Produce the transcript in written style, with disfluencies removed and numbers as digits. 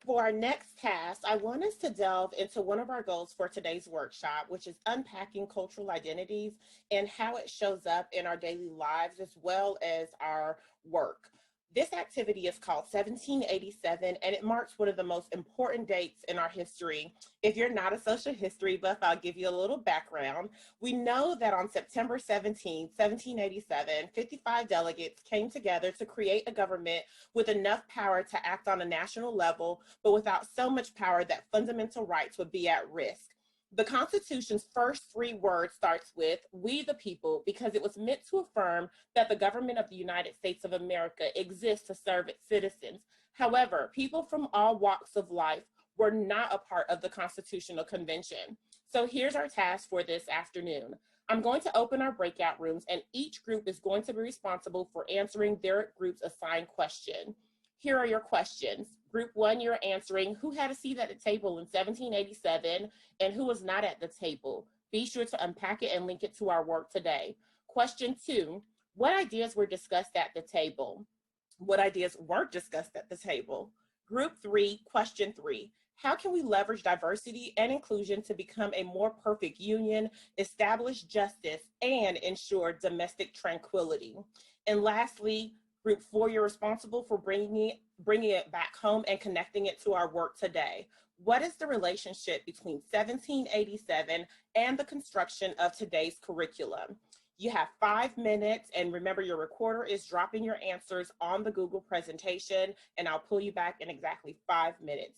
For our next task, I want us to delve into one of our goals for today's workshop, which is unpacking cultural identities and how it shows up in our daily lives as well as our work. This activity is called 1787, and it marks one of the most important dates in our history. If you're not a social history buff, I'll give you a little background. We know that on September 17, 1787, 55 delegates came together to create a government with enough power to act on a national level, but without so much power that fundamental rights would be at risk. The Constitution's first three words starts with "we the people" because it was meant to affirm that the government of the United States of America exists to serve its citizens. However, people from all walks of life were not a part of the Constitutional Convention. So here's our task for this afternoon. I'm going to open our breakout rooms, and each group is going to be responsible for answering their group's assigned question. Here are your questions. Group one, you're answering who had a seat at the table in 1787 and who was not at the table. Be sure to unpack it and link it to our work today. Question two, what ideas were discussed at the table? What ideas weren't discussed at the table? Group three, question three, how can we leverage diversity and inclusion to become a more perfect union, establish justice, and ensure domestic tranquility? And lastly, Group four, you're responsible for bringing it back home and connecting it to our work today. What is the relationship between 1787 and the construction of today's curriculum? You have 5 minutes, and remember your recorder is dropping your answers on the Google presentation, and I'll pull you back in exactly 5 minutes.